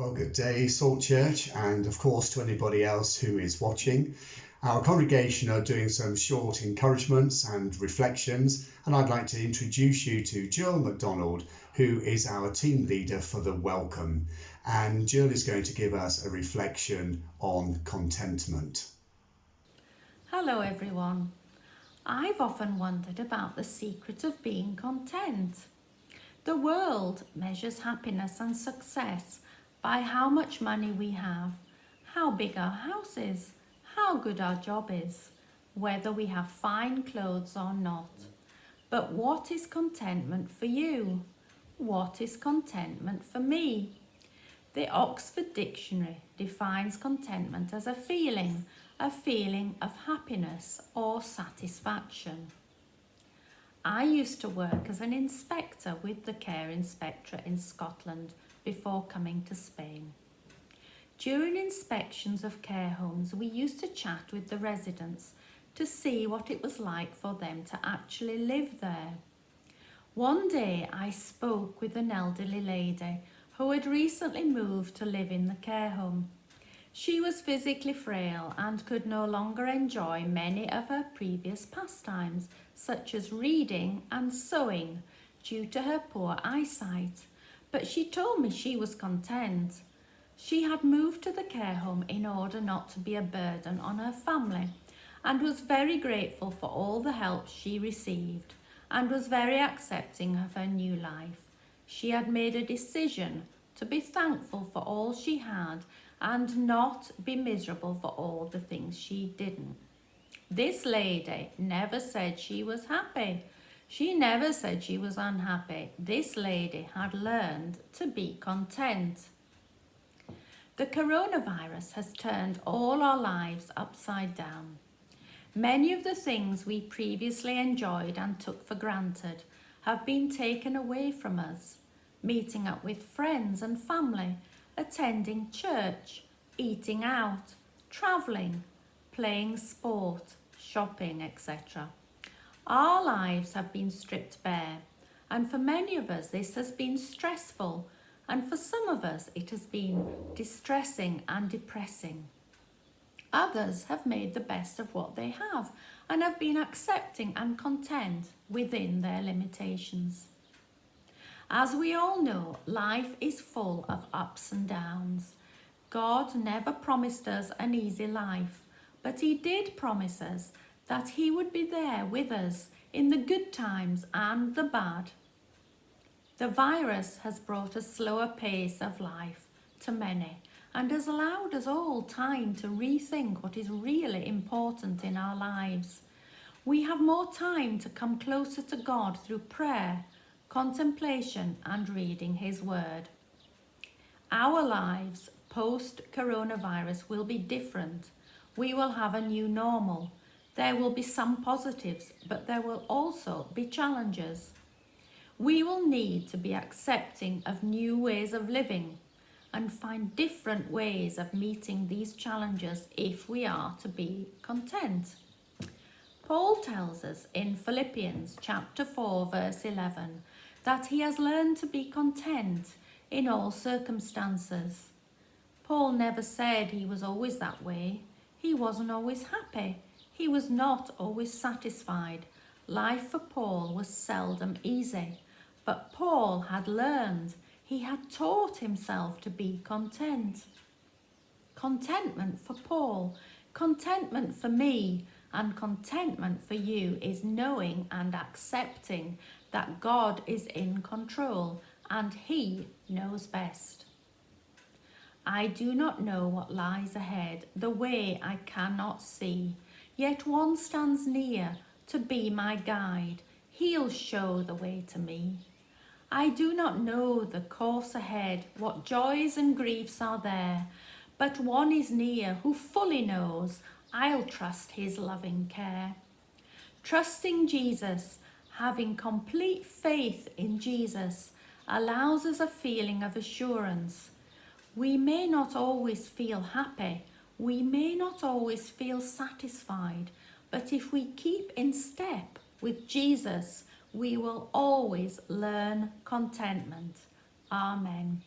Well, good day, Salt Church, and of course to anybody else who is watching. Our congregation are doing some short encouragements and reflections, and I'd like to introduce you to Jill Macdonald, who is our team leader for the Welcome. And Jill is going to give us a reflection on contentment. Hello everyone. I've often wondered about the secret of being content. The world measures happiness and success by how much money we have, how big our house is, how good our job is, whether we have fine clothes or not. But what is contentment for you? What is contentment for me? The Oxford Dictionary defines contentment as a feeling of happiness or satisfaction. I used to work as an inspector with the Care Inspectorate in Scotland before coming to Spain. During inspections of care homes, we used to chat with the residents to see what it was like for them to actually live there. One day I spoke with an elderly lady who had recently moved to live in the care home. She was physically frail and could no longer enjoy many of her previous pastimes, such as reading and sewing, due to her poor eyesight. But she told me she was content. She had moved to the care home in order not to be a burden on her family, and was very grateful for all the help she received, and was very accepting of her new life. She had made a decision to be thankful for all she had and not be miserable for all the things she didn't. This lady never said she was happy. She never said she was unhappy. This lady had learned to be content. The coronavirus has turned all our lives upside down. Many of the things we previously enjoyed and took for granted have been taken away from us. Meeting up with friends and family, attending church, eating out, travelling, playing sport, shopping, etc. Our lives have been stripped bare, and for many of us this has been stressful, and for some of us it has been distressing and depressing. Others have made the best of what they have and have been accepting and content within their limitations. As we all know, life is full of ups and downs. God never promised us an easy life, but He did promise us that He would be there with us in the good times and the bad. The virus has brought a slower pace of life to many and has allowed us all time to rethink what is really important in our lives. We have more time to come closer to God through prayer, contemplation and reading His Word. Our lives post-coronavirus will be different. We will have a new normal. There will be some positives, but there will also be challenges. We will need to be accepting of new ways of living and find different ways of meeting these challenges if we are to be content. Paul tells us in Philippians chapter 4 verse 11 that he has learned to be content in all circumstances. Paul never said he was always that way. He wasn't always happy. He was not always satisfied. Life for Paul was seldom easy, but Paul had learned. He had taught himself to be content. Contentment for Paul, contentment for me, and contentment for you is knowing and accepting that God is in control and He knows best. I do not know what lies ahead, the way I cannot see, yet one stands near to be my guide. He'll show the way to me. I do not know the course ahead, what joys and griefs are there, but one is near who fully knows. I'll trust His loving care. Trusting Jesus, having complete faith in Jesus, allows us a feeling of assurance. We may not always feel happy, we may not always feel satisfied, but if we keep in step with Jesus, we will always learn contentment. Amen.